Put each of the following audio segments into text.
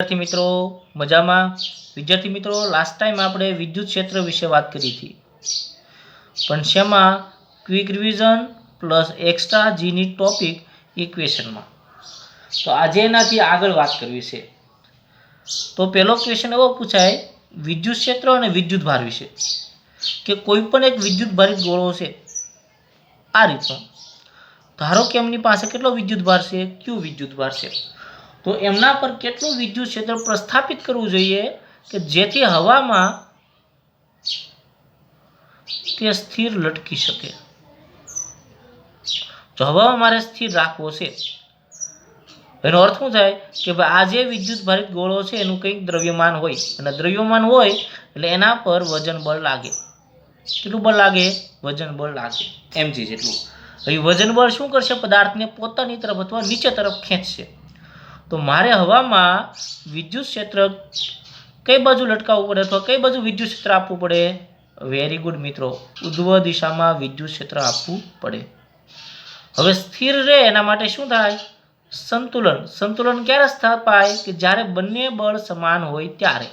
विद्यार्थी मित्रों मजा में। विद्यार्थी मित्रों लास्ट टाइम आपणे विद्युत क्षेत्र विषे बात करी थी, पण शेमा क्विक रिविजन प्लस एक्स्ट्रा जीनी टॉपिक इक्वेशन में। तो आज एनाथी आगळ बात करवी छे। तो पहलो क्वेश्चन एवो पूछाय विद्युत क्षेत्र और विद्युत भार विषे कि कोईपण एक विद्युत भारित गोळो छे आ रीतनो, धारो कि एमनी पासे केटलो विद्युत भार छे, क्यू विद्युत भार छे, तो एमना पर केटલું विद्युत क्षेत्र प्रस्थापित करવું જોઈએ કે જેથી હવામાં તે સ્થિર લટકી શકે। જો હવામાં મારે સ્થિર રાખવો છે એનો અર્થ શું થાય કે ભાઈ આ જે વિદ્યુત ભારિત ગોળો છે એનું કંઈક દ્રવ્યમાન હોય અને દ્રવ્યમાન હોય એટલે એના પર વજન બળ લાગે। કેટલું બળ લાગે? વજન બળ લાગે mg જેટલું। હવે વજન બળ શું કરશે? પદાર્થને પોતાની તરફ અથવા નીચે તરફ ખેંચશે। तो मारे हवा में विद्युत क्षेत्र कई बाजू लटकावू पड़े अथवा कई बाजू विद्युत क्षेत्र आपवू पड़े? वेरी गुड मित्रों, उध्व दिशा में विद्युत क्षेत्र आपवू पड़े। हवे स्थिर रहे एना माटे शुं थाय? संतुलन। संतुलन क्यारे स्थापाय? कि ज्यारे बंने बळ समान होय त्यारे,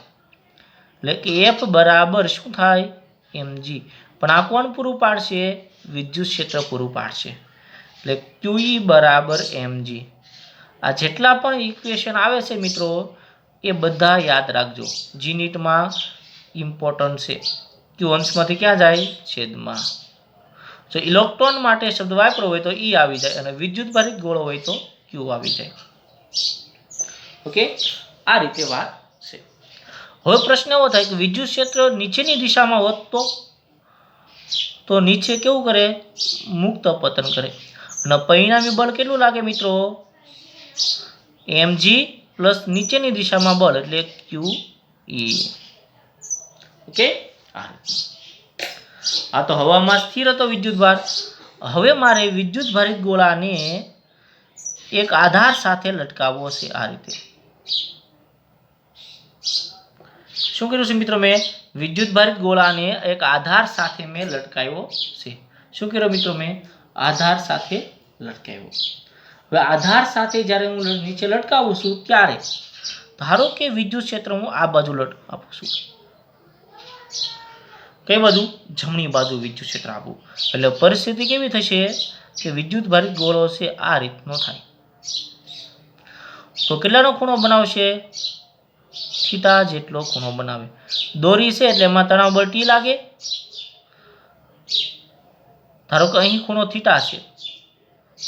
એટલે કે F बराबर शुं थाय? mg। पण आ कोण पूरुं पाडशे? विद्युत क्षेत्र पूरुं पाडशे, એટલે QE बराबर mg। आ जेटला पण इक्वेशन आवे छे मित्रों ए बधा याद राखजो। जी नीट में इम्पोर्टન્ટ छे। क्यू अंशमांथी क्या जाए? छेदमां। जो इलेक्ट्रॉन माटे शब्द वापरो होय तो ई आवी जाए अने विद्युत भारित गोळो होय तो क्यू आवी जाए। ओके, आ रीते वात छे। हवे प्रश्न एवो थाय कि विद्युत क्षेत्र नीचेनी दिशामां होत तो नीचे केवुं करे? मुक्त अपतन करे अने परिणामी बळ केटलुं लागे मित्रों? mg प्लस नीचेनी दिशा में बल एटले QE। ओके, आ तो हवा में स्थिर हतो विद्युत भार। हवे मारे विद्युत भारित गोला ने एक आधार साथे लटकाववो छे। आ रीते शुं कर्युं छे मित्रों? मैं विद्युत भारित गोला ने एक आधार साथे में लटकाव्यो छे। शुं कर्युं मित्रों? मैं आधार साथे लटकाव्यो। હવે આધાર સાથે જ્યારે હું નીચે લટકાવું છું ત્યારે ધારો કે વિદ્યુત ક્ષેત્ર હું આ બાજુ આપું છું, કઈ બાજુ? જમણી બાજુ વિદ્યુત ક્ષેત્ર આપું એટલે પરિસ્થિતિ કેવી થશે કે વિદ્યુત ભારિત ગોળો છે આ રીતનો થાય। તો કેટલાનો ખૂણો બનાવશે? થીટા જેટલો ખૂણો બનાવે। દોરી છે એટલે એમાં તણાવ બળ ટી લાગે। ધારો કે અહીં ખૂણો થીટા છે,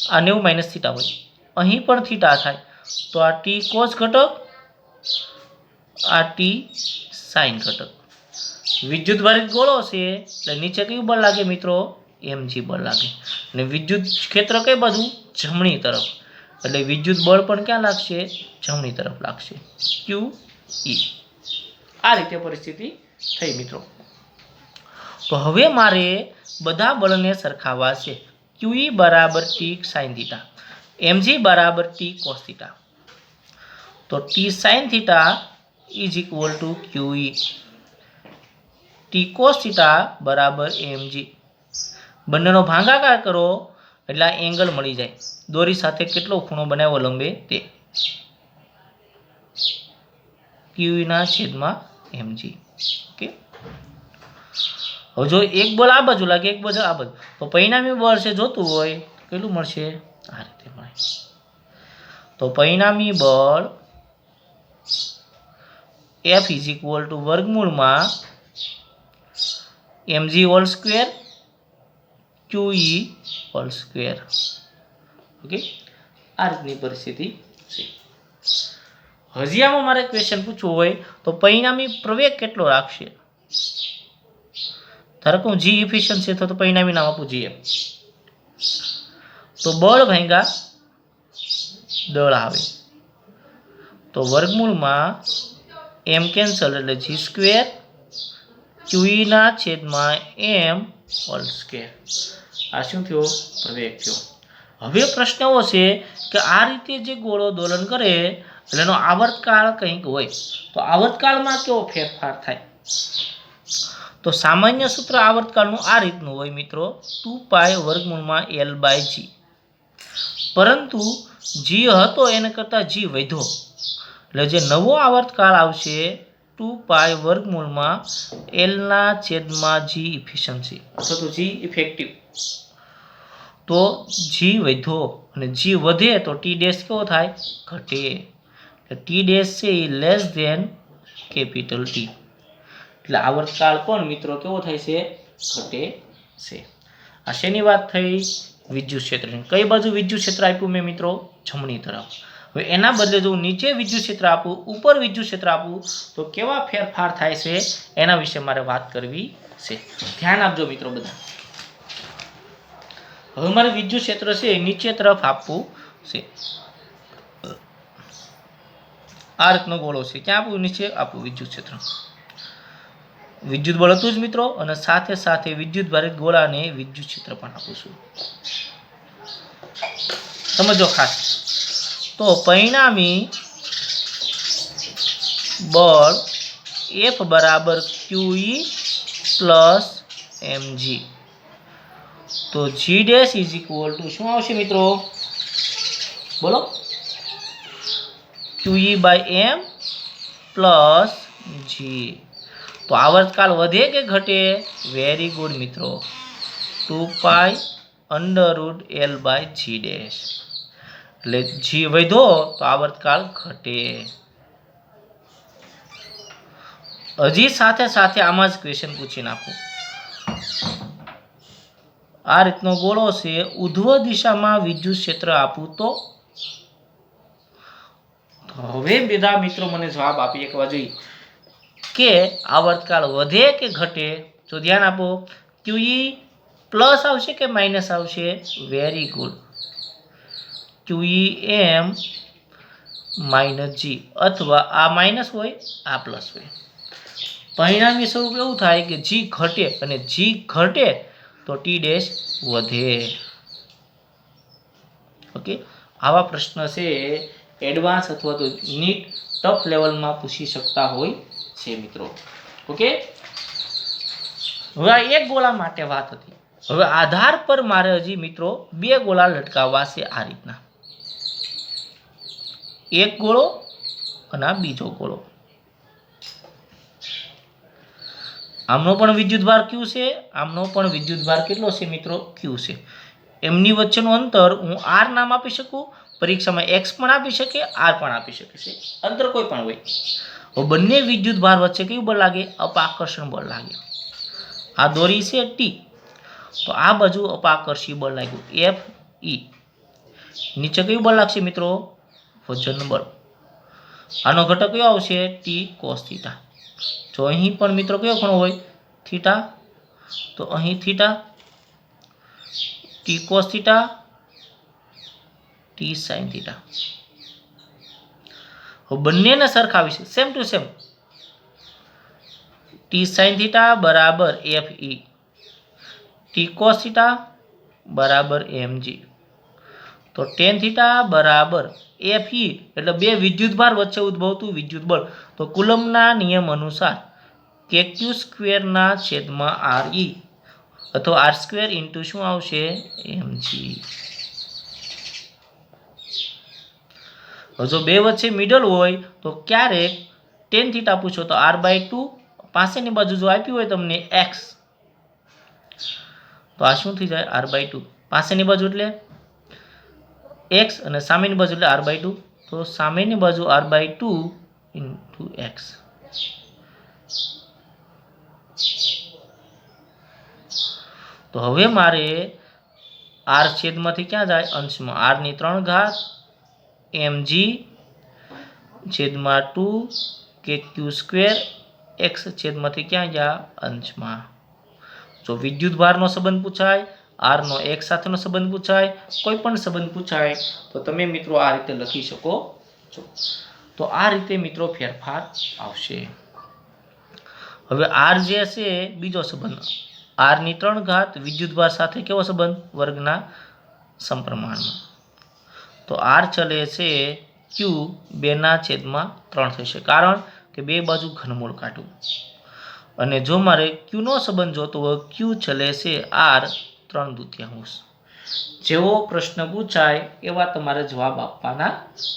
आ 90 माइनस थीटा हो, अहीं पण थीटा थाय तो आ टी कोस घटक, आ टी साइन घटक। विद्युत भारित गोळो छे એટલે નીચે કયું બળ લાગે મિત્રો? mg બળ લાગે અને વિદ્યુત ક્ષેત્ર કઈ બાજુ? જમણી તરફ, એટલે વિદ્યુત બળ પણ ક્યાં લાગશે? જમણી તરફ લાગશે, QE। આ રીતે પરિસ્થિતિ થઈ મિત્રો। તો હવે મારે બધા બળને સરખાવવા છે। QE बराबर टी साइन थीटा, mg बराबर टी cos थीटा। तो T sine theta is equal to QE, T cos theta बराबर mg। बंनेनो भागाकार करो એટલે एंगल मळी जाए। दोरी साथे केटलो खूणो बनाव्यो लंबे ते QE ना छेदमां mg। ओके, जो एक बल आ बाजू लागे एक बाजू आ बाजू तो परिणामी बल से जोतुं होय केटલું મળશે? आ रीते मळे। तो परिणामी बल F इज इक्वल टू वर्गमूल में mg whole square QE whole square. Okay, आ रीतनी परिस्थिति छे। हजी आमां मारे क्वेश्चन पूछवो होय तो परिणामी प्रवेग केटलो राखशे? धारो कि जी इफिशियंट है तो परिणामी नाम आपू GM। तो बल भांगा दळ आवे तो वर्गमूल में m कैंसल એટલે g स्क्वेर QE ना छेदमां m होल स्क्वेर। आ शुं थयो? प्रवेग थयो। हवे प्रश्न एवो छे कि आ रीते जे गोळो दोलन करे એટલે એનો આવર્તકાળ કંઈક હોય તો આવર્તકાળમાં કેવો ફેરફાર થાય? तो सामान्य सूत्र आवर्तकाळનું आ रीतનું હોય મિત્રો, 2 वर्गमूल में L/G। परंतु G हतो एना करता G वध्यो એટલે જે નવો આવર્તકાળ આવશે 2 વર્ગમૂળમાં એલના છેદમાં જી ઇફિશિયન્સી અથવા તો જી ઇફેક્ટિવ. તો જી વધ્યો અને જી વધે તો ટી ડેશ કેવો થાય? ઘટે. ટી ડેશ છે એ લેસ ધેન કેપિટલ ટી. એટલે આવર્તકાળ પણ મિત્રો કેવો થાય છે? ઘટે છે. આ શેની વાત થઈ? વિદ્યુત ક્ષેત્રની. કઈ બાજુ વિદ્યુત ક્ષેત્ર આપ્યું મેં મિત્રો? જમણી તરફ. હવે એના બદલે જો નીચે વિદ્યુત ક્ષેત્ર આપું, ઉપર વિદ્યુત ક્ષેત્ર આપું તો કેવા ફેરફાર થાય છે એના વિશે મારે વાત કરવી છે. ધ્યાન આપજો મિત્રો બધા. હવે મારે વિદ્યુત ક્ષેત્ર છે નીચે તરફ આપવું છે. આ રીતનો ગોળો છે. ક્યાં આપવું? નીચે આપવું વિદ્યુત ક્ષેત્ર. વિદ્યુત બળ હતું જ મિત્રો, અને સાથે સાથે વિદ્યુત ભારિત ગોળાને વિદ્યુત ક્ષેત્ર પણ આપું છું. સમજો ખાસ. તો પરિણામી બળ F બરાબર QE પ્લસ mg. તો G dash is equal to શું આવશે મિત્રો? બોલો. QE by m plus g. તો આવર્તકાળ વધે કે ઘટે? વેરી ગુડ મિત્રો. 2 √L બાય g ડેશ. એટલે g વધ્યો તો આવર્તકાળ ઘટે. હજી સાથે સાથે આમાં જ ક્વેશ્ચન પૂછી નાખું. આ રીતનો ગોળો છે, ઉધ્વ દિશામાં વિદ્યુત ક્ષેત્ર આપું તો હવે બધા મિત્રો મને જવાબ આપી એકવા જોઈએ કે આવર્તકાળ વધે કે ઘટે? તો ધ્યાન આપો. QE પ્લસ આવશે કે માઇનસ આવશે? Very good. QE m minus g, અથવા આ માઇનસ હોય આ પ્લસ હોય. પરિણામી સ્વરૂપ એવું થાય કે જી ઘટે, અને જી ઘટે તો ટી ડેશ વધે. ઓકે, આવા પ્રશ્ન છે એડવાન્સ અથવા તો નીટ ટફ લેવલમાં પૂછી શકતા હોય છે મિત્રો. ઓકે, હવે આ એક ગોળા માટે વાત હતી. હવે આધાર પર મારે હજી મિત્રો બે ગોળા લટકાવવા છે. આ રીતના એક ગોળો અને આ બીજો ગોળો. આમનો પણ વિદ્યુતભાર Q છે, આમનો પણ વિદ્યુતભાર કેટલો છે મિત્રો? Q છે. એમની વચ્ચેનું અંતર હું R નામ આપી શકું, પરીક્ષામાં X પણ આપી શકે, R પણ આપી શકે છે, અંતર કોઈ પણ હોય. હવે બંને વિદ્યુતભાર વચ્ચે કયું બળ લાગે? અપાકર્ષણ બળ લાગે. આ દોરી છે T, તો આ બાજુ અપાકર્ષી બળ લાગ્યું Fe. નીચે કયું બળ લાગશે મિત્રો? વજન બળ. આનો ઘટક કયો આવશે? T cos θ. જો અહીં પણ મિત્રો કયો ખૂણો હોય? થીટા. તો અહીં theta, T cos θ, T sin θ. બંનેને સરખાવીશું same to same. T sin θ બરાબર Fe, T cos θ બરાબર mg. તો tan θ બરાબર Fe, એટલે બે વિદ્યુતભાર વચ્ચે ઉદ્ભવતું વિદ્યુત બળ. તો કુલમ્બના નિયમ અનુસાર KQ² ના છેદમાં RE અથવા R² ઇન્ટુ શું આવશે? mg. જો બે વચ્ચે મિડલ હોય તો ક્યારેક tan θ પૂછો તો R/2, પાસેની બાજુ જો આપી હોય તમને x, તો આ શું થઈ જાય? R/2. પાસેની બાજુ એટલે x અને સામેની બાજુ એટલે R/2. તો સામેની બાજુ R/2 ઇન્ટુ x. તો હવે મારે R છેદમાંથી ક્યાં જાય? અંશમાં. R ની 3 ઘાત mg છેદમાં 2 KQ² x છેદમાંથી ક્યાં ગયા? અંશમાં. જો વિદ્યુત ભારનો સંબંધ પૂછાય, R નો x સાથેનો સંબંધ પૂછાય, કોઈ પણ સંબંધ પૂછાય તો તમે મિત્રો આ રીતે લખી શકો છો. તો આ રીતે મિત્રો ફેરફાર આવશે. હવે R જે છે બીજો સંબંધ, R ની 3 ઘાત વિદ્યુતભાર સાથે કેવો સંબંધ? વર્ગના સમપ્રમાણમાં. તો R ચલે છે Q 2/3 થશે, કારણ કે બે બાજુ ઘનમૂળ કાઢવું. અને જો મારે Q નો સંબંધ જોતો હોય, Q ચલે છે R 3/2. જેવો પ્રશ્ન પૂછાય એવા તમારે જવાબ આપવાના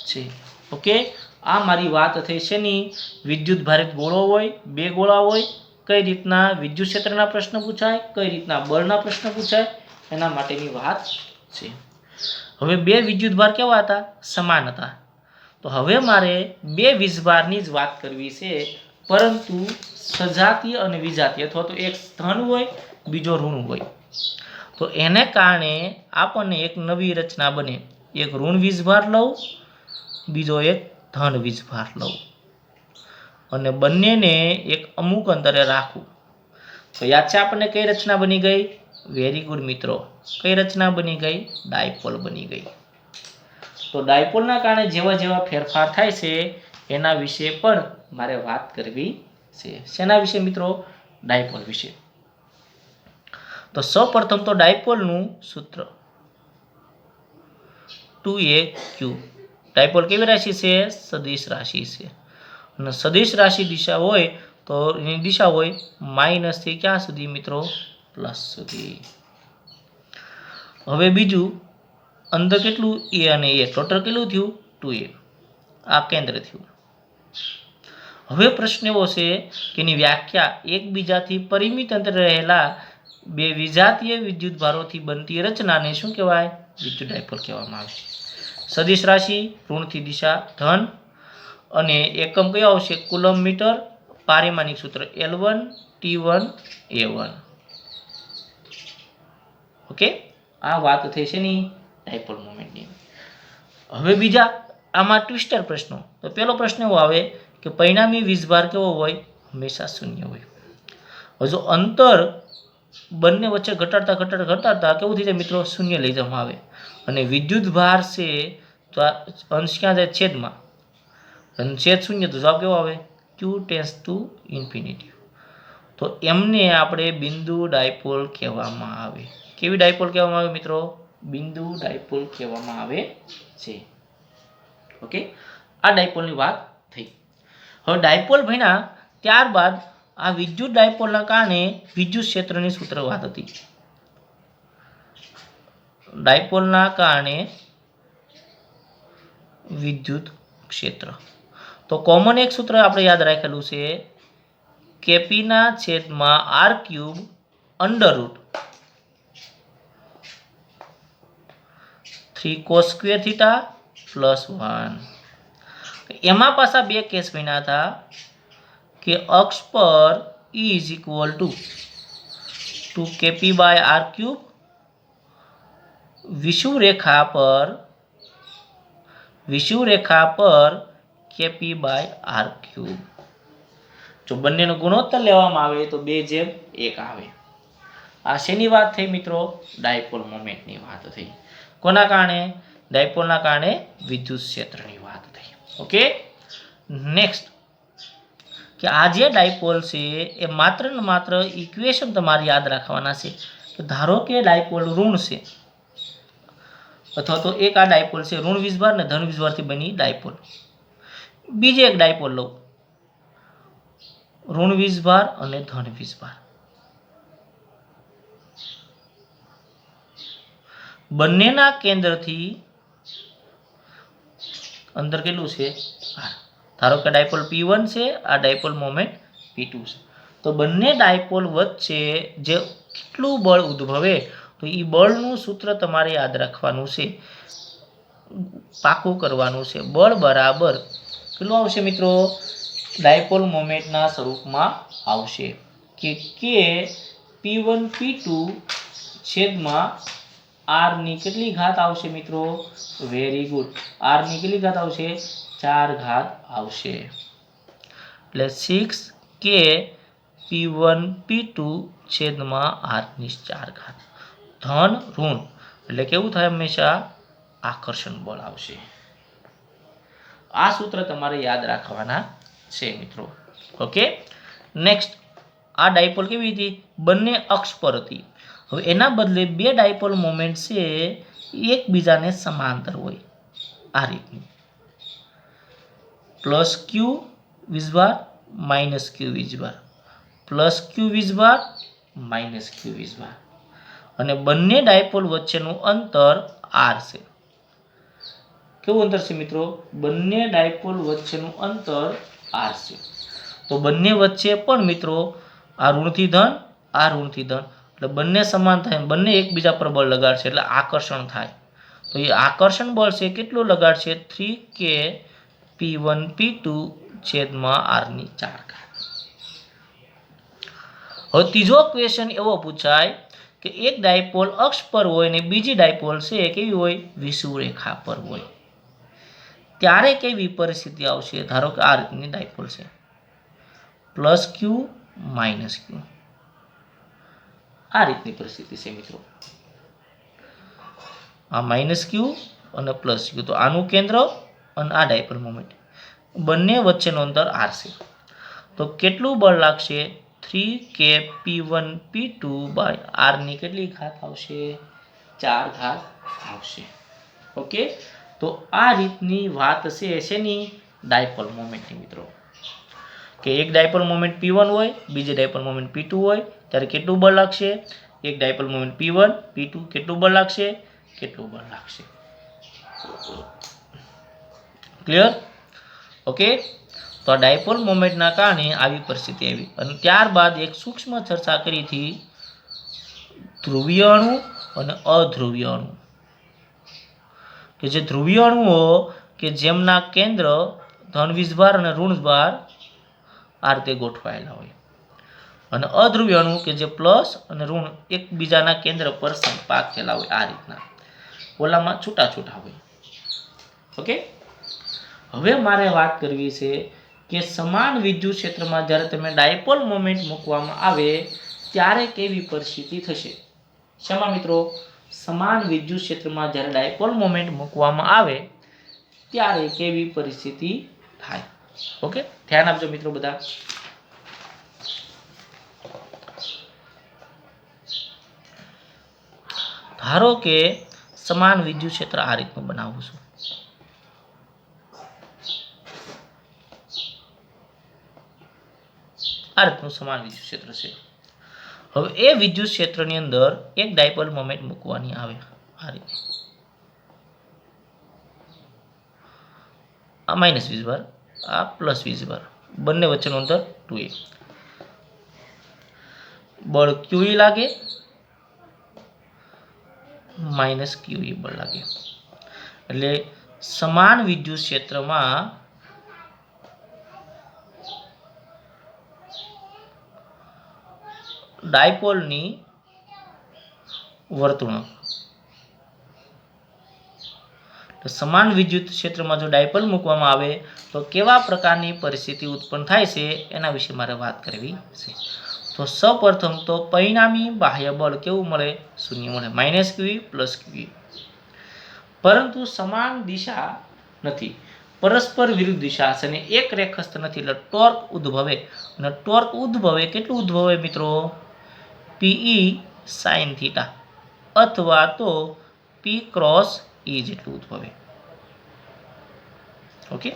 છે. ઓકે, આ મારી વાત થઈ શેની? વિદ્યુત ભારિત ગોળો હોય, બે ગોળા હોય, કઈ રીતના વિદ્યુત ક્ષેત્રના પ્રશ્ન પૂછાય, કઈ રીતના બળના પ્રશ્ન પૂછાય, એના માટેની વાત છે. હવે બે વિદ્યુત ભાર કેવા હતા? સમાન હતા. તો હવે મારે બે વીજભારની જ વાત કરવી છે, પરંતુ સજાતીય અને વિજાતીય, અથવા તો એક ધન હોય બીજો ઋણ હોય. તો એને કારણે આપણને એક નવી રચના બને. એક ઋણ વીજભાર લઉં, બીજો એક ધન વીજભાર લઉં અને બંનેને એક અમુક અંતરે રાખું. તો યાદ છે આપણને કઈ રચના બની ગઈ? વેરી ગુડ મિત્રો. કઈ રચના બની ગઈ? ડાયપોલ બની ગઈ. તો ડાયપોલના કારણે જેવા જેવા ફેરફાર થાય છે એના વિશે પણ મારે વાત કરવી છે. શેના વિશે મિત્રો? ડાયપોલ વિશે. તો સૌપ્રથમ તો ડાયપોલનું સૂત્ર 2aq. ડાયપોલ કેવી રાશિ છે? સદિશ રાશિ છે. અને સદિશ રાશિ દિશા હોય તો એની દિશા હોય માઇનસ થી ક્યાં સુધી મિત્રો? પ્લસ સુધી. હવે બીજું, અંદર કેટલું? એ અને એ, ટોટલ કેટલું થયું? 2a. આ કેન્દ્ર થયું. હવે પ્રશ્ન એવો છે કે એની વ્યાખ્યા એકબીજાથી પરિમિત અંતરે રહેલા બે વિજાતીય વિદ્યુત ભારોથી બનતી રચનાને શું કહેવાય? વિદ્યુત ડાયપોલ કહેવામાં આવે. સદિશ રાશિ, ઋણથી દિશા ધન, અને એકમ કયો આવશે? Coulomb metre. પારિમાણિક સૂત્ર L1 T1 A1. ઓકે, આ વાત થઈ છે ની ડાયપોલ મોમેન્ટની. હવે બીજા આમાં ટ્વિસ્ટર પ્રશ્નો. તો પહેલો પ્રશ્ન એવો આવે કે પરિણામી વીજભાર કેવો હોય? હંમેશા શૂન્ય હોય. હજુ અંતર બંને વચ્ચે ઘટાડતા કેવું થઈ જાય મિત્રો? શૂન્ય લઈ જવામાં આવે. અને વિદ્યુત ભાર છે તો આ અંશ ક્યાં જાય? છેદમાં. અને છેદ શૂન્ય તો જવાબ કેવો આવે? Q tense two infinity. તો એમને આપણે બિંદુ ડાયપોલ કહેવામાં આવે. કેવી ડાયપોલ કહેવામાં આવે મિત્રો? બિંદુ ડાયપોલ કહેવામાં આવે છે. ઓકે, આ ડાયપોલની વાત થઈ. હવે ડાયપોલ ભણ્યા ત્યારબાદ આ વિદ્યુત ડાયપોલના કારણે વિદ્યુત ક્ષેત્રની સૂત્ર વાત હતી. ડાયપોલના કારણે વિદ્યુત ક્ષેત્ર. તો કોમન એક સૂત્ર આપણે યાદ રાખેલું છે, કેપીના છેદમાં R cube under root 3 cos square theta plus 1. એમાં પાછા બે કેસ બન્યા હતા કે અક્ષ પર E is equal to 2kp by R cube, વિષુવ રેખા પર કેપી બાય આર ક્યુબ. જો બંનેનો ગુણોત્તર લેવામાં આવે તો 2:1 આવે. આ શેની વાત થઈ મિત્રો? ડાયપોલ મોમેન્ટની વાત થઈ. કોના કારણે? ડાયપોલના કારણે વિદ્યુત ક્ષેત્રની વાત થઈ. ઓકે, નેક્સ્ટ કે આ જે ડાયપોલ છે એ માત્ર ને માત્ર ઇક્વેશન તમારે યાદ રાખવાના છે. કે ધારો કે ડાયપોલ ઋણ છે, અથવા તો એક આ ડાયપોલ છે ઋણ વીજભાર ને ધન વીજભારથી બની ડાયપોલ. બીજે એક ડાયપોલ લઉં, ઋણ વીજભાર અને ધન વીજભાર. બંનેના કેન્દ્રથી અંદર કેટલું છે? R. ધારો કે ડાયપોલ P1 છે, આ ડાયપોલ મોમેન્ટ P2 છે. તો બંને ડાયપોલ વચ્ચે જે કેટલું બળ ઉદ્ભવે, તો એ બળનું સૂત્ર તમારે યાદ રાખવાનું છે, પાકું કરવાનું છે. બળ બરાબર કેટલું આવશે મિત્રો? ડાયપોલ મોમેન્ટના સ્વરૂપમાં આવશે કે K P1 P2 છેદમાં R ની કેટલી ઘાત આવશે મિત્રો? Very good. R ની કેટલી ઘાત આવશે? 4 ઘાત આવશે. એટલે 6K P1 P2 છેદમાં R ની 4 ઘાત. ધન ઋણ એટલે કેવું થાય? હંમેશા આકર્ષણ બળ આવશે. આ સૂત્ર તમારે યાદ રાખવાના છે મિત્રો. ઓકે, નેક્સ્ટ આ ડાયપોલ કેવી હતી? બંને અક્ષ પર હતી. હવે એના બદલે બે ડાયપોલ મોમેન્ટ છે એકબીજાને સમાંતર હોય. આ રીતની પ્લસ ક્યુ વીજભાર માઇનસ ક્યુ વીજભાર, પ્લસ ક્યુ વીજભાર માઇનસ ક્યુ વીજભાર, અને બંને ડાયપોલ વચ્ચેનું અંતર R છે. કેવું અંતર છે મિત્રો? બંને ડાયપોલ વચ્ચેનું અંતર r છે. તો બંને વચ્ચે પણ મિત્રો આ ઋણથી ધન, આ ઋણથી ધન, એટલે બંને સમાન થાય, બંને એકબીજા પર બળ લગાડશે એટલે આકર્ષણ થાય. તો એ આકર્ષણ બળ છે કેટલું લગાડશે? 3k p1 p2 છેદમાં r⁴. હવે ત્રીજો ક્વેશ્ચન એવો પૂછાય કે એક ડાયપોલ અક્ષ પર હોય ને બીજી ડાયપોલ છે કેવી હોય? વિષુવરેખા પર હોય. ત્યારે કેવી પરિસ્થિતિ આવશે? ધારો કે આ રીતની ડાયપોલ છે, +q -q, આ રીતની પરિસ્થિતિ છે મિત્રો. આ -q અને +q, તો આનું કેન્દ્ર અને આ ડાયપોલ મોમેન્ટ બંને વચ્ચેનું અંતર r છે. તો કેટલું બળ લાગશે? 3k p1 p2 by r ની કેટલી ઘાત આવશે? 4 ઘાત આવશે. ઓકે, તો આ રીતની વાત છે શેની? ડાયપોલ મોમેન્ટની મિત્રો. કે એક ડાયપોલ મોમેન્ટ p1 હોય, બીજી ડાયપોલ મોમેન્ટ p2 હોય, ત્યારે કેટલું બળ લાગશે? એક ડાયપોલ મોમેન્ટ p1 p2 કેટલું બળ લાગશે? કેટલું બળ લાગશે? ક્લિયર? ઓકે, તો આ ડાયપોલ મોમેન્ટના કારણે આવી પરિસ્થિતિ આવી. અને ત્યારબાદ એક સૂક્ષ્મ ચર્ચા કરી હતી ધ્રુવીય અણુ અને અધ્રુવીય અણુ. કે જે ધ્રુવીય અણુઓ કે જેમના કેન્દ્ર ધન વીજભાર અને ઋણ ભાર આ રીતે ગોઠવાયેલા હોય, અને અધ્રુવીય અણુ કે જે પ્લસ અને ઋણ એકબીજાના કેન્દ્ર પર સંપાકેલા હોય, આ રીતના ઓલામાં છૂટા છૂટા હોય. ઓકે, હવે મારે વાત કરવી છે કે સમાન વિદ્યુત ક્ષેત્રમાં જ્યારે તમે ડાયપોલ મોમેન્ટ મૂકવામાં આવે ત્યારે કેવી પરિસ્થિતિ થશે? શેમાં મિત્રો? સમાન વિદ્યુત ક્ષેત્રમાં જ્યારે ડાયપોલ મોમેન્ટ મૂકવામાં આવે ત્યારે કેવી પરિસ્થિતિ થાય? ઓકે, ધ્યાન આપજો મિત્રો બધા. ધારો કે સમાન વિદ્યુત ક્ષેત્ર આ રીતનું બનાવું છું. આ રીતનું સમાન વિદ્યુત ક્ષેત્ર છે. હવે એ વિદ્યુત ક્ષેત્રની અંદર એક ડાયપોલ મોમેન્ટ મૂકવાની આવે આ રીતે. આ માઇનસ વીજભાર, આ પ્લસ વીજભાર, બંને વચ્ચેનું અંતર 2a. બળ QE લાગે, -QE બળ લાગે. એટલે સમાન વિદ્યુત ક્ષેત્રમાં ડાયપોલની વર્તણૂક, સમાન વિદ્યુત ક્ષેત્રમાં જો ડાયપોલ મૂકવામાં આવે તો કેવા પ્રકારની પરિસ્થિતિ ઉત્પન્ન થાય છે એના વિશે મારે વાત કરવી છે. તો સૌપ્રથમ તો પરિણામી બાહ્ય બળ કેવું મળે? 0 મળે, -QE +QE. પરંતુ સમાન દિશા નથી, પરસ્પર વિરુદ્ધ દિશા છે અને એક રેખસ્થ નથી, એટલે ટોર્ક ઉદ્ભવે. અને ટોર્ક ઉદ્ભવે કેટલું ઉદ્ભવે મિત્રો? PE sin θ અથવા તો P × E જેટલું ઉદ્ભવે. ઓકે,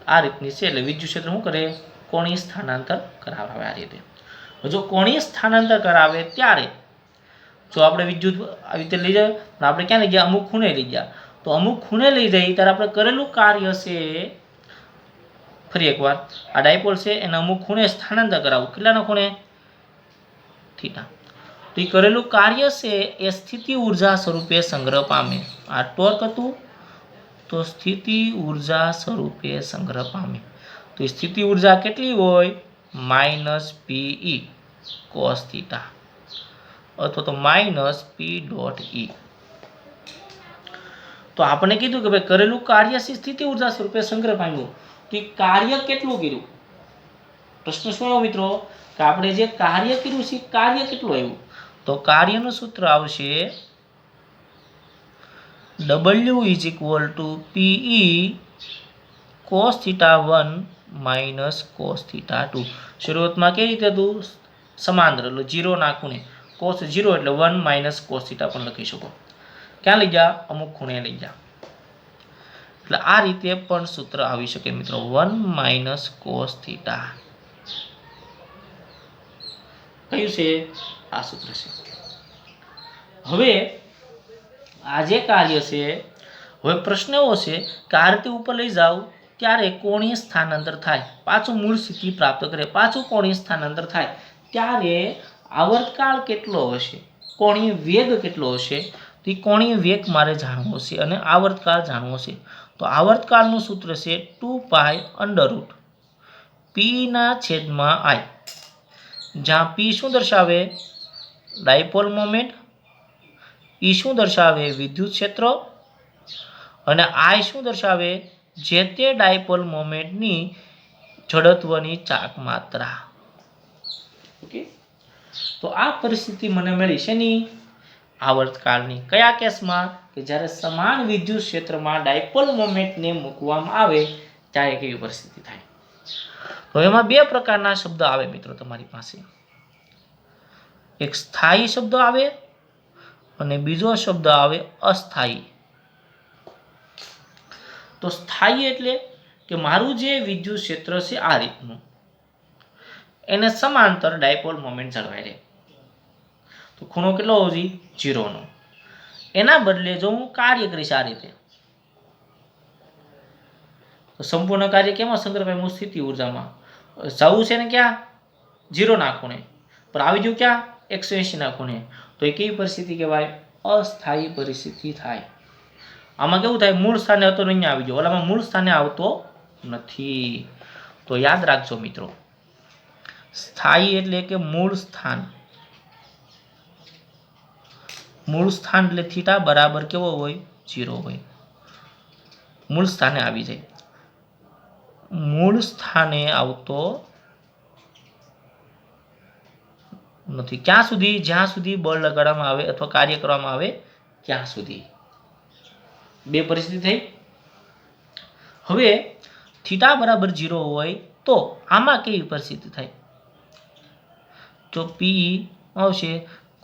આ રીતની છે. એટલે વિદ્યુત ક્ષેત્ર શું કરે? કોણીય સ્થાનાંતર કરાવે આ રીતે. જો કોણીય સ્થાનાંતર કરાવે ત્યારે જો આપણે વિદ્યુત આવી રીતે લઈ જાય, આપણે ક્યાં લઈ ગયા? અમુક ખૂણે લઈ ગયા. તો અમુક ખૂણે લઈ જઈએ ત્યારે આપણે કરેલું કાર્ય છે, ફરી એકવાર આ ડાયપોલ છે એને અમુક ખૂણે સ્થાનાંતર કરાવવું. કેટલાના ખૂણે? θ. તો એ કરેલું કાર્ય છે એ સ્થિતિ ઉર્જા સ્વરૂપે સંગ્રહ પામે. આ ટોર્ક હતું તો સ્થિતિ ઉર્જા સ્વરૂપે સંગ્રહ પામે. તો સ્થિતિ ઉર્જા કેટલી હોય? -PE cos θ અથવા તો -P.E. તો આપણે કીધું કે ભાઈ કરેલું કાર્ય છે સ્થિતિ ઉર્જા સ્વરૂપે સંગ્રહ પામ્યું. તો એ કાર્ય કેટલું કર્યું? પ્રશ્ન શું આવ્યો મિત્રો? કે આપણે જે કાર્ય કર્યું છે કાર્ય કેટલું આવ્યું? તો કાર્યનું સૂત્ર આવશે W = PE cos θ1 - cos θ2. શરૂઆતમાં કેવી રીતે હતું? સમાંતર, એટલે 0 ના ખૂણે. cos 0 એટલે 1 - cos θ પણ લખી શકો. ક્યાં લઈ ગયા? અમુક ખૂણે લઈ ગયા. એટલે આ રીતે પણ સૂત્ર આવી શકે મિત્રો, 1 - cos θ. કયું છે? આ સૂત્ર છે. હવે આ જે કાર્ય છે, હવે પ્રશ્ન એવો છે કે આ રીતે ઉપર લઈ જાઓ ત્યારે કોણીય સ્થાનાંતર થાય, પાછું મૂળ સ્થિતિ પ્રાપ્ત કરે, પાછું કોણીય સ્થાનાંતર થાય ત્યારે આવર્તકાળ કેટલો હશે, કોણીય વેગ કેટલો હશે? તો એ કોણીય વેગ મારે જાણવો છે અને આવર્તકાળ જાણવો છે. તો આવર્તકાળનું સૂત્ર છે 2π p/i, જ્યાં p શું દર્શાવે? ડાયપોલ મોમેન્ટ, e શું દર્શાવે? વિદ્યુત ક્ષેત્ર, અને I શું દર્શાવે? જે તે ડાયપોલ મોમેન્ટની જડત્વની ચાક માત્રા. ઓકે, તો આ પરિસ્થિતિ મને મળી છે ની આવર્તકાળની. કયા કેસમાં? કે જ્યારે સમાન વિદ્યુત ક્ષેત્રમાં ડાયપોલ મોમેન્ટને મૂકવામાં આવે ત્યારે કેવી પરિસ્થિતિ થાય. તો એમાં બે પ્રકારના શબ્દ આવે મિત્રો તમારી પાસે, એક સ્થાયી શબ્દ આવે અને બીજો શબ્દ આવે અસ્થાયી. તો સ્થાયી એટલે કે મારું જે વિદ્યુત ક્ષેત્ર છે આ રીતનું, એને સમાંતર ડાયપોલ મોમેન્ટ જળવાઈ રહે. તો ખૂણો કેટલો હોવો જોઈએ? 0 નો. એના બદલે જો હું કાર્ય કરીશ આ રીતે, તો સંપૂર્ણ કાર્ય કેમાં સંગ્રહાય? મૂળ સ્થિતિ ઉર્જામાં. જવું છે ને ક્યાં? 0 ના ખૂણે, પણ આવી ગયું ક્યાં? 180 ના ખૂણે. તો એ કેવી પરિસ્થિતિ કહેવાય? અસ્થાયી પરિસ્થિતિ થાય. આમાં કેવું થાય? મૂળ સ્થાને હતો ને અહીંયા આવી ગયો, ઓલામાં મૂળ સ્થાને આવતો નથી. તો યાદ રાખજો મિત્રો, સ્થાયી એટલે કે મૂળ સ્થાન. મૂળ સ્થાન એટલે થીટા બરાબર કેવો હોય? 0 હોય. મૂળ સ્થાને આવી જાય, મૂળ સ્થાને આવતો નથી. ક્યાં સુધી? જ્યાં સુધી બળ લગાડવામાં આવે અથવા કાર્ય કરવામાં આવે ત્યાં સુધી. બે પરિસ્થિતિ થઈ. હવે થીટા બરાબર 0 હોય તો આમાં કેવી પરિસ્થિતિ થાય? તો P આવશે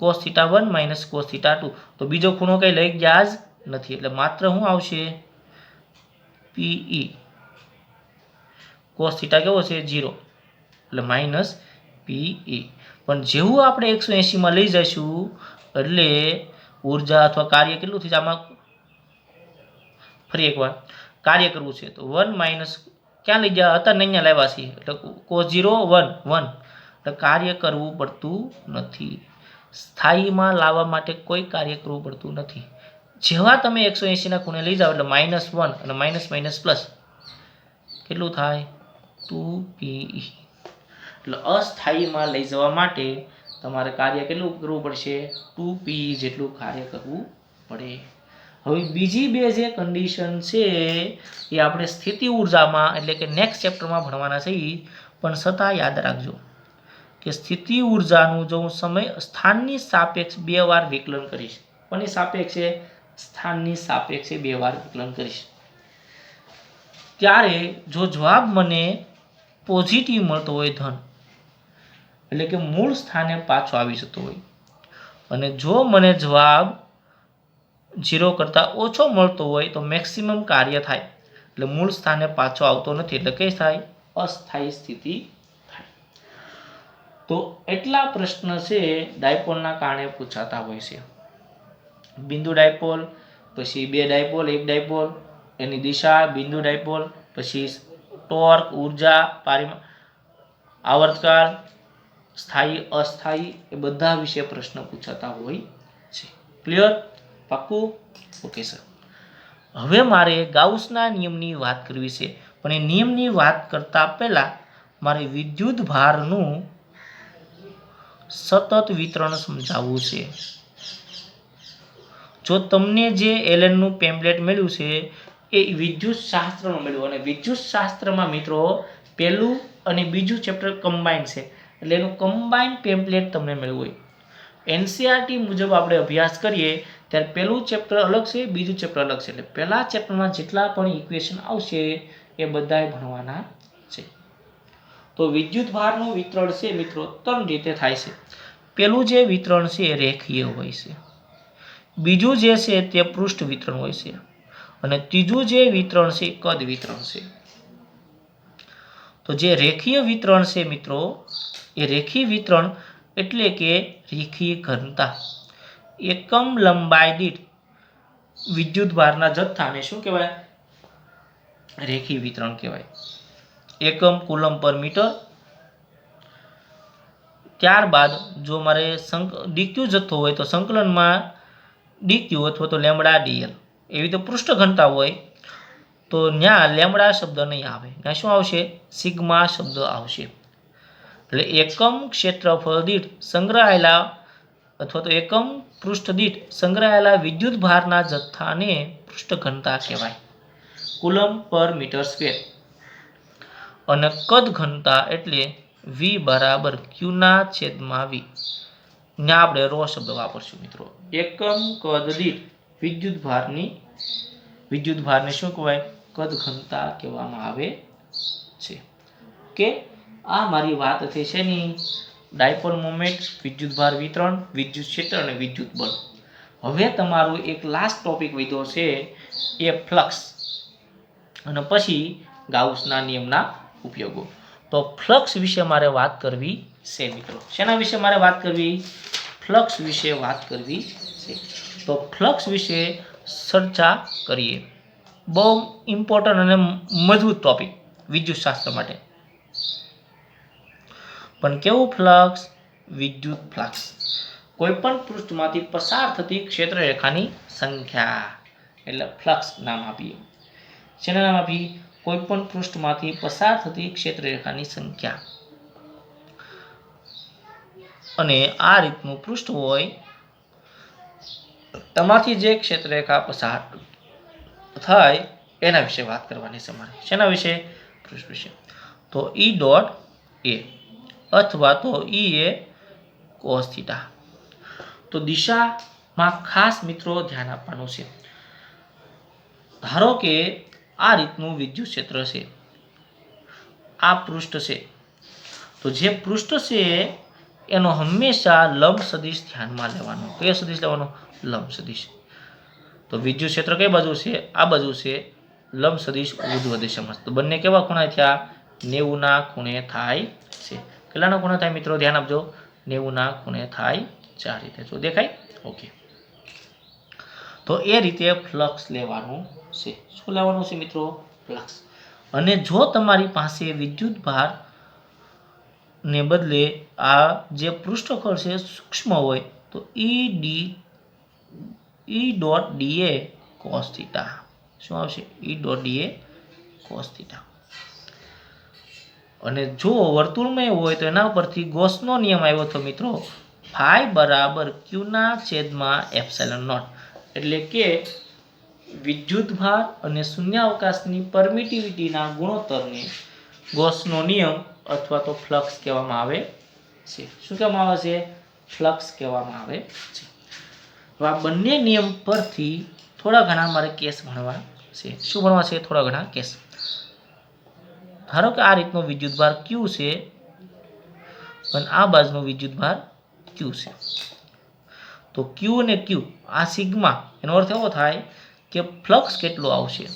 cos θ1 - cos θ2. તો બીજો ખૂણો કઈ લઈ ગયા જ નથી, એટલે માત્ર શું આવશે? PE. cos θ કેવો છે? 0, એટલે -PE. પણ જેવું આપણે 180 માં લઈ જઈશું એટલે ઉર્જા અથવા કાર્ય કેટલું થશે? આમાં ફરી એકવાર કાર્ય કરવું છે તો 1 - ક્યાં લઈ ગયા હતા? અહીંયા લાવ્યા છીએ, એટલે cos 0 1 1, એટલે કાર્ય કરવું પડતું નથી. સ્થાયીમાં લાવવા માટે કોઈ કાર્ય કરવું પડતું નથી. જેવા તમે 180 ના ખૂણે લઈ જાઓ એટલે -1 અને માઇનસ પ્લસ કેટલું થાય? 2PE. એટલે અસ્થાયીમાં લઈ જવા માટે તમારે કાર્ય કેટલું કરવું પડશે? 2PE જેટલું કાર્ય કરવું પડે. હવે બીજી બે જે કન્ડિશન છે એ આપણે સ્થિતિ ઉર્જામાં એટલે કે નેક્સ્ટ ચેપ્ટરમાં ભણવાના છે, પણ છતાં યાદ રાખજો કે સ્થિતિ ઉર્જાનું જો હું સમય સ્થાનની સાપેક્ષ 2 વાર વિકલન કરીશ, કોની સાપેક્ષે? સ્થાનની સાપેક્ષે 2 વાર વિકલન કરીશ, ત્યારે જો જવાબ મને પોઝિટિવ મળતો હોય, ધન, એટલે કે મૂળ સ્થાને પાછો આવી જતો હોય, અને જો મને જવાબ 0 કરતાં ઓછો મળતો હોય તો મેક્સિમમ કાર્ય થાય, એટલે મૂળ સ્થાને પાછો આવતો નથી, એટલે કઈ થાય? અસ્થાયી સ્થિતિ થાય. તો એટલા પ્રશ્ન છે ડાયપોલના કારણે પૂછાતા હોય છે. બિંદુ ડાયપોલ, પછી 2 ડાયપોલ, 1 ડાયપોલ, એની દિશા, બિંદુ ડાયપોલ, પછી ટોર્ક, ઉર્જા, આવર્તકાળ, સ્થાયી અસ્થાયી, એ બધા વિશે પ્રશ્ન પૂછાતા હોય છે. ક્લિયર? પાક્કું? Okay sir. હવે મારે ગાઉસના નિયમની વાત કરવી છે, પણ એ નિયમની વાત કરતા પહેલા મારે વિદ્યુત ભારનું સતત વિતરણ સમજાવવું છે. જો તમને જે એલનનું પેમ્પલેટ મળ્યું છે એ વિદ્યુત શાસ્ત્રનું મળ્યું, અને વિદ્યુત શાસ્ત્રમાં મિત્રો પહેલું અને બીજું ચેપ્ટર કમ્બાઈન છે, એટલે એનું કમ્બાઈન પેમ્પલેટ તમને મળ્યું હોય. એનસીઆરટી મુજબ આપણે અભ્યાસ કરીએ ત્યારે પહેલું ચેપ્ટર અલગ છે, બીજું ચેપ્ટર અલગ છે, એટલે પહેલા ચેપ્ટરમાં જેટલા પણ ઇક્વેશન આવશે એ બધાય ભણવાના છે. તો વિદ્યુત ભારનું વિતરણ છે મિત્રો 3 રીતે થાય છે. પહેલું જે વિતરણ છે એ રેખીય હોય છે, બીજું જે છે તે પૃષ્ઠ વિતરણ હોય છે, અને ત્રીજું જે વિતરણ છે એ કદ વિતરણ છે. તો જે રેખીય વિતરણ છે મિત્રો, એ રેખીય વિતરણ એટલે કે રેખીય ઘનતા એકમ લંબાઈ દીઠ વિદ્યુત ભારના જથ્થાને શું કહેવાય? રેખીય વિતરણ કહેવાય. એકમ કુલમ પર મીટર. ત્યારબાદ જો મારે ડીક્યુ જથ્થો હોય તો સંકલનમાં ડીક્યુ અથવા તો લેમડા ડીએલ. એવી તો પૃષ્ઠ ઘનતા હોય તો ત્યાં લેમડા શબ્દ નહીં આવે, ત્યાં શું આવશે? સિગ્મા શબ્દ આવશે. એટલે એકમ ક્ષેત્રફળ દીઠ સંગ્રહાયેલા અથવા તો એકમ પૃષ્ઠ દીઠ સંગ્રહાયેલા વિદ્યુત ભારના જથ્થાને પૃષ્ઠ ઘનતા કહેવાય, કુલમ પર મીટર સ્ક્વેર. અને કદ ઘનતા એટલે V બરાબર Q/V. ત્યાં આપણે રો શબ્દ વાપરશું મિત્રો. એકમ કદ દીઠ વિદ્યુત ભારને શું કહેવાય? કદ ઘનતા કહેવામાં આવે છે. કે આ મારી વાત થઈ છે ની ડાયપોલ મોમેન્ટ, વિદ્યુત ભાર વિતરણ, વિદ્યુત ક્ષેત્ર અને વિદ્યુત બળ. હવે તમારું એક લાસ્ટ ટોપિક વધ્યો છે એ ફ્લક્સ, અને પછી ગાઉસના નિયમના ઉપયોગો. તો ફ્લક્સ વિશે મારે વાત કરવી છે મિત્રો. શેના વિશે મારે વાત કરવી? ફ્લક્સ વિશે વાત કરવી છે. તો ફ્લક્સ વિશે ચર્ચા કરીએ. બહુ ઇમ્પોર્ટન્ટ અને મજબૂત ટોપિક વિદ્યુત શાસ્ત્ર માટે. પણ કેવું ફ્લક્સ? વિદ્યુત ફ્લક્સ. કોઈ પણ પૃષ્ઠમાંથી પસાર થતી ક્ષેત્રરેખાની સંખ્યા એટલે ફ્લક્સ નામ આપીએ. શેના નામ આપીએ? કોઈ પણ પૃષ્ઠમાંથી પસાર થતી ક્ષેત્રરેખાની સંખ્યા. અને આ રીતનું પૃષ્ઠ હોય, તમારથી જે ક્ષેત્રરેખા પસાર થાય એના વિશે વાત કરવાની છે મારે. શેના વિશે? પૃષ્ઠ વિશે. તો E.A અથવા તો E એ cos થીટા. તો દિશામાં ખાસ મિત્રો ધ્યાન આપવાનું છે. ધારો કે આ રીતનું વિદ્યુત ક્ષેત્ર છે, આ પૃષ્ઠ છે, તો જે પૃષ્ઠ છે એનો હંમેશા લંબ સદિશ ધ્યાનમાં લેવાનો. કયો સદિશ લેવાનો? લંબ સદિશ. તો વિદ્યુત ક્ષેત્ર કઈ બાજુ છે? આ બાજુ છે. લંબ સદિશ ઉર્ધ્વ દિશામાં. તો બંને કેવા ખૂણે થયા? 90 ખૂણે થાય છે. કેટલાના ખૂણે થાય મિત્રો? ધ્યાન આપજો. 90 ખૂણે થાય છે. આ રીતે જો દેખાય? ઓકે. તો એ રીતે ફ્લક્સ લેવાનું છે. શું લેવાનું છે મિત્રો? ફ્લક્સ. અને જો તમારી પાસે વિદ્યુત ભાર ને બદલે આ જે પૃષ્ઠફળ છે સૂક્ષ્મ હોય તો E.dA cos થીટા. શું આવશે? E.dA cos theta. અને જો વર્તુળમય હોય તો એના પરથી ગોસનો નિયમ આવ્યો હતો મિત્રો, phi બરાબર Q/ε0. એટલે કે વિદ્યુત ભાર અને શૂન્યાવકાશની પરમિટિવિટીના ગુણોત્તરને ગોસનો નિયમ અથવા તો ફ્લક્સ કહેવામાં આવે છે. શું કહેવામાં આવે છે? ફ્લક્સ કહેવામાં આવે છે. હવે આ બંને નિયમ પરથી થોડા ઘણા મારે કેસ ભણવા છે. શું ભણવા છે? થોડા ઘણા કેસ. ધારો કે આ રીતનો વિદ્યુત ભાર Q છે અને આ બાજુનો વિદ્યુત ભાર Q છે. તો Q અને Q આ સિગ્મા, એનો અર્થ એવો થાય કે ફ્લક્સ કેટલો આવશે?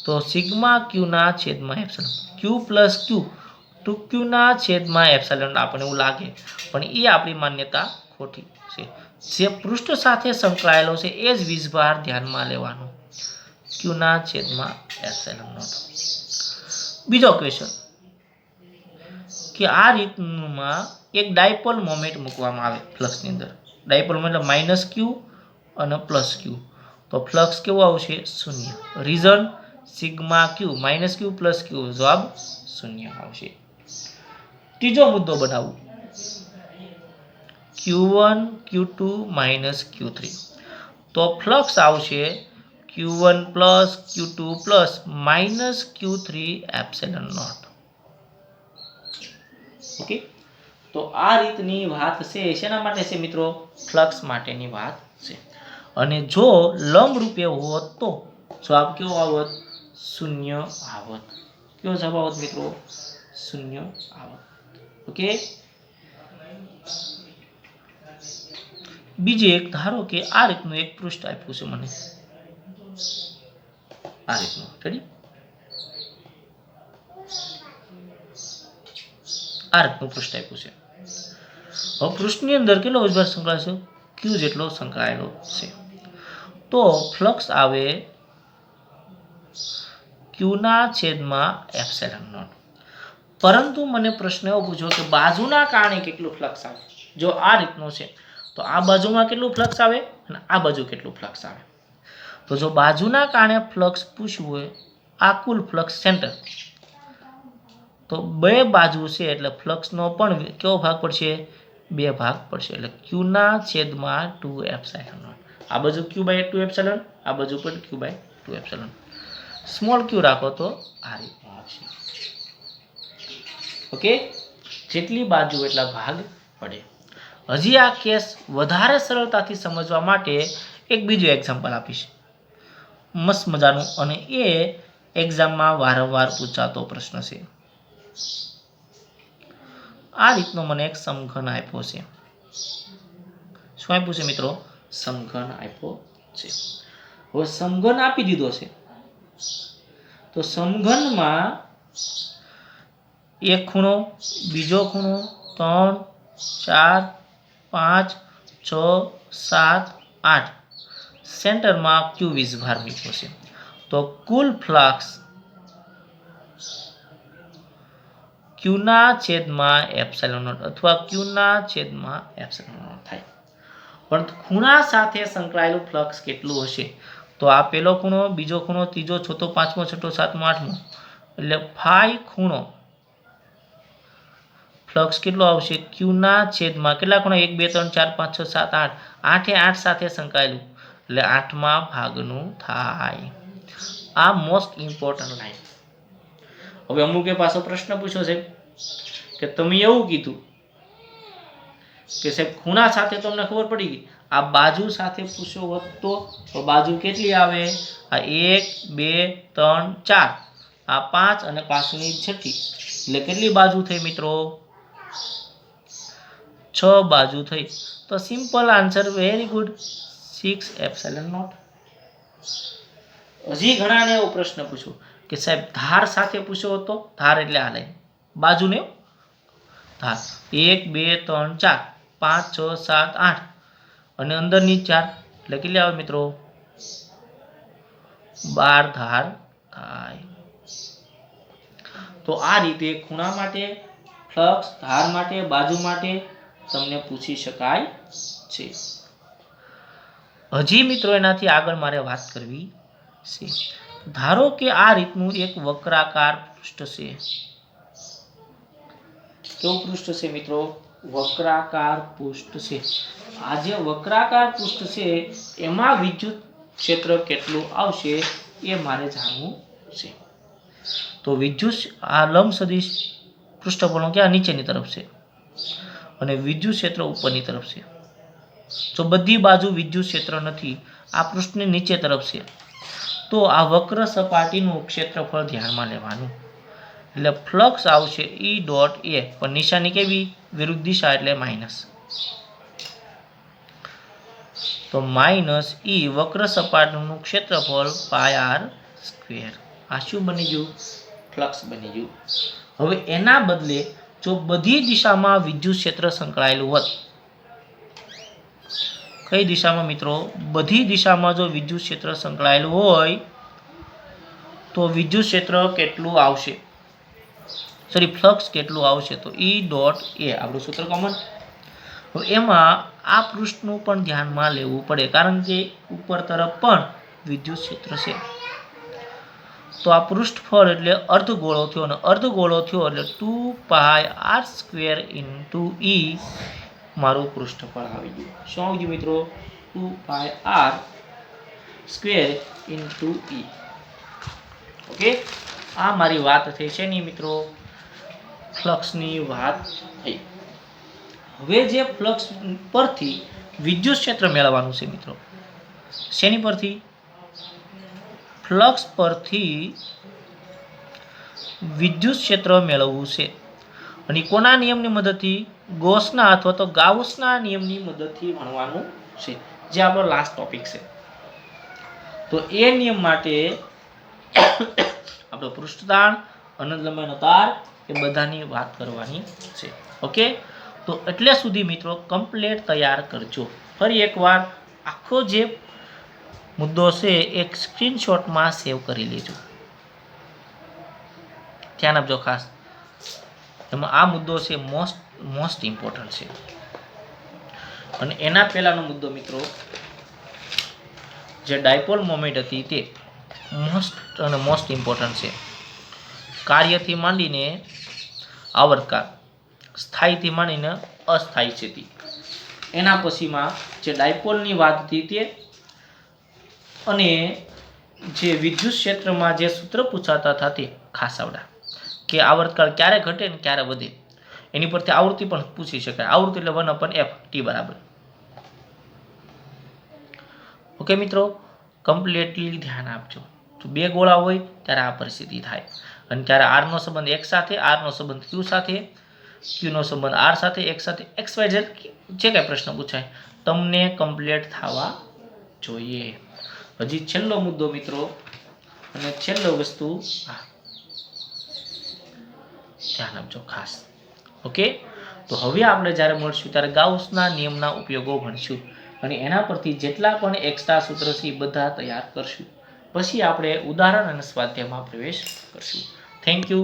તો sigma Q/ε. Q plus Q 2Q/ε આપણને એવું લાગે, પણ એ આપણી માન્યતા ખોટી છે. જે પૃષ્ઠ સાથે સંકળાયેલો છે એ જ વીજભાર ધ્યાનમાં લેવાનો. Q/ε0. બીજો ક્વેશ્ચન કે આ રીતમાં એક ડાયપોલ મોમેન્ટ મૂકવામાં આવે ફ્લક્સની અંદર. ડાયપોલ મોમેન્ટ -Q અને +Q. તો ફ્લક્સ કેવો આવશે? 0. Reason? Sigma Q -Q + Q. જવાબ 0 આવશે. ત્રીજો મુદ્દો બનાવું. Q1 Q2 - Q3. તો ફ્લક્સ આવશે Q1 + Q2 + -Q3ε0. ઓકે. તો આ રીતની વાત છે. શેના માટે છે મિત્રો? ફ્લક્સ માટેની વાત છે. અને જો લંબ રૂપે હોત તો જવાબ કેવો આવત? 0 આવત. કેવો જવાબ આવત મિત્રો? 0 આવત. ઓકે. બીજી એક, ધારો કે આ રીતનું એક પૃષ્ઠ આપ્યું છે મને, આ રીતનું. રેડી? આ રીતનું પૃષ્ઠ આપ્યું છે. હવે પૃષ્ઠની અંદર કેટલો વીજભાર સંકળાયેલો છે? Q જેટલો સંકળાયેલો છે. તો ફ્લક્સ આવે ક્યુના છેદમાં એપ્સિલોન નોટ. પરંતુ મને પ્રશ્ન એવો પૂછ્યો કે બાજુના કારણે કેટલું ફ્લક્સ આવે. જો આ રીતનો છે તો આ બાજુમાં કેટલું ફ્લક્સ આવે અને આ બાજુ કેટલું ફ્લક્સ આવે. તો જો બાજુના કારણે ફ્લક્સ પૂછવું હોય, આ કુલ ફ્લક્સ સેન્ટર, તો બે બાજુ છે એટલે ફ્લક્સનો પણ કેવો ભાગ પડશે? બે ભાગ પડશે. એટલે ક્યુના છેદમાં 2 એપ્સિલોન નોટ. આ બાજુ Q/2 એપ્સિલોન, આ બાજુ પણ Q/2 એપ્સિલોન. સ્મોલ ક્યુ રાખો તો આ રીતનું આવશે. ઓકે, જેટલી બાજુ એટલા ભાગ પડે. હજી આ કેસ વધારે સરળતાથી સમજવા માટે એક બીજું એક્ઝામ્પલ આપીશ, મસ્ત મજાનું, અને એ એક્ઝામમાં વારંવાર પૂછાતો પ્રશ્ન છે. આ રીતનો મને એક સમઘન આપ્યો છે. શું આપ્યું છે મિત્રો? સમઘન આપ્યો છે. હવે સમઘન આપી દીધો છે તો સમઘનમાં એક ખૂણો, બીજો ખૂણો, 3, 4, 5, 6, 7, 8, સેન્ટરમાં Q વીજભાર મૂક્યો છે. તો કુલ ફ્લક્સ ક્યુના છેદમાં એપ્સિલોન નોટ અથવા ક્યુના છેદમાં એપ્સિલોન નોટ થાય. પણ ખૂણા સાથે સંકળાયેલું ફ્લક્સ કેટલું હશે? તો આ પહેલો ખૂણો, બીજો ખૂણો, ત્રીજો, ચોથો, પાંચમો, છઠ્ઠો, સાતમો, આઠમો, એટલે 5 ખૂણો ફ્લક્સ કેટલો આવશે? ક્યુના છેદમાં કેટલા ખૂણા? 1, 2, 3, 4, 5, 6, 7, 8, 8 એ 8 સાથે સંકળાયેલું એટલે 8મા ભાગનું થાય. આ મોસ્ટ ઇમ્પોર્ટન્ટ લાઈન. હવે અમુકે પાછો પ્રશ્ન પૂછ્યો છે કે તમે એવું કીધું કે સાહેબ ખૂણા સાથે તમને ખબર પડી ગઈ, આ બાજુ સાથે પૂછ્યો હોત તો બાજુ કેટલી આવે? આ 1, 2, 3, 4, આ 5 અને પાછળની છઠ્ઠી, એટલે કેટલી બાજુ થઈ મિત્રો? 6 બાજુ થઈ. તો simple answer, very good, 6 epsilon naught. હજી ઘણાને એવો પ્રશ્ન પૂછ્યો કે સાહેબ ધાર સાથે પૂછ્યો હતો, ધાર એટલે આ લાઈન, બાજુને ધાર 1, 2, 3, 4, 5, 6, 7, 8 અને અંદરની 4 એટલે કેટલી આવે મિત્રો? 12 ધાર થાય. તો આ રીતે ખૂણા માટે ફ્લક્સ, ધાર માટે, બાજુ માટે તમને પૂછી શકાય છે. હજી મિત્રો એનાથી આગળ મારે વાત કરવી છે. ધારો કે આ રીતનું એક વક્રાકાર પૃષ્ઠ છે. કેવું પૃષ્ઠ છે મિત્રો? વક્રાકાર પૃષ્ઠ છે. આ જે વક્રાકાર પૃષ્ઠ છે એમાં વિદ્યુત ક્ષેત્ર કેટલું આવશે એ મારે જાણવું છે. તો વિદ્યુત, આ લંબ સદિશ પૃષ્ઠફળ ક્યાં? નીચેની તરફ છે અને વિદ્યુત ક્ષેત્ર ઉપરની તરફ છે. જો બધી બાજુ વિદ્યુત ક્ષેત્ર નથી, આ પૃષ્ઠની નીચે તરફ છે, તો આ વક્ર સપાટીનું ક્ષેત્રફળ ધ્યાનમાં લેવાનું. એટલે ફ્લક્સ આવશે E.A, પણ નિશાની કેવી? વિરુદ્ધ દિશા એટલે માઇનસ. તો -E વક્ર સપાટીનું ક્ષેત્રફળ πr². આ શું બની ગયું? ફ્લક્સ બની ગયું. હવે એના બદલે જો બધી દિશામાં વિદ્યુત ક્ષેત્ર સંકળાયેલું હોત, કઈ દિશામાં મિત્રો? બધી દિશામાં જો વિદ્યુત ક્ષેત્ર સંકળાયેલું હોય તો વિદ્યુત ક્ષેત્ર કેટલું આવશે? સોરી, ફ્લક્સ કેટલું આવશે? તો E.A, આપણું સૂત્ર કોમન. હવે એમાં આ પૃષ્ઠનું પણ ધ્યાનમાં લેવું પડે, કારણ કે ઉપર તરફ પણ વિદ્યુત ક્ષેત્ર છે. તો આ પૃષ્ઠફળ એટલે અર્ધગોળો થયો, અને અર્ધગોળો થયો એટલે 2πr² × E મારું પૃષ્ઠફળ આવી ગયું. શું આવી ગયું મિત્રો? 2πr² × E. ઓકે, આ મારી વાત થઈ છે ની મિત્રો, ફ્લક્સની વાત થઈ. હવે જે ફ્લક્સ પરથી વિદ્યુત ક્ષેત્ર મેળવવાનું છે મિત્રો, શેની પરથી? ફ્લક્સ પરથી વિદ્યુત ક્ષેત્ર મેળવવું છે. અને કોના નિયમની મદદથી? ગૌસના અથવા તો ગાઉસના નિયમની મદદથી ભણવાનું છે, જે આપણો લાસ્ટ ટોપિક છે. તો એ નિયમ માટે આપણો પૃષ્ઠતાણ, અનંત લંબાઈનો તાર, એ બધાની વાત કરવાની છે. ઓકે, તો એટલે સુધી મિત્રો કમ્પ્લીટ તૈયાર કરજો. ફરી એકવાર આખો જે મુદ્દો છે એક સ્ક્રીનશોટમાં સેવ કરી લેજો. ધ્યાન આપજો ખાસ. એમાં આ મુદ્દો છે મોસ્ટ ઇમ્પોર્ટન્ટ છે. અને એના પહેલાનો મુદ્દો મિત્રો, જે ડાયપોલ મોમેન્ટ હતી તે મોસ્ટ ઇમ્પોર્ટન્ટ છે. કાર્યથી માંડીને આવર્તકાળ, સ્થાયીથી માંડીને અસ્થાયી સ્થિતિ. એના પછીમાં જે ડાયપોલની વાત હતી તે, અને જે વિદ્યુત ક્ષેત્રમાં જે સૂત્ર પૂછાતા હતા તે ખાસ આવડા, કે આવર્તકાળ ક્યારે ઘટે ને ક્યારે વધે. એની પરથી આવૃત્તિ પણ પૂછી શકાય. આવૃત્તિ એટલે 1/f t બરાબર. ઓકે મિત્રો, કમ્પ્લીટલી ધ્યાન આપજો. તો બે ગોળા હોય ત્યારે આ પરિસ્થિતિ થાય, અને ત્યારે આર નો સંબંધ x સાથે, આર નો સંબંધ q સાથે, q નો સંબંધ r સાથે, x સાથે, xy z જે કાંઈ પ્રશ્ન પૂછાય તમને કમ્પ્લીટ થવા જોઈએ. હજી છેલ્લો મુદ્દો મિત્રો, અને છેલ્લો વસ્તુ ધ્યાન આપજો ખાસ. ઓકે, તો હવે આપણે જ્યારે મળશું ત્યારે ગાઉસના નિયમના ઉપયોગો ભણીશું, અને એના પરથી જેટલા પણ એક્સ્ટ્રા સૂત્ર છે એ બધા તૈયાર કરશું. પછી આપણે ઉદાહરણ અને સ્વાધ્યાયમાં પ્રવેશ કરશું. Thank you.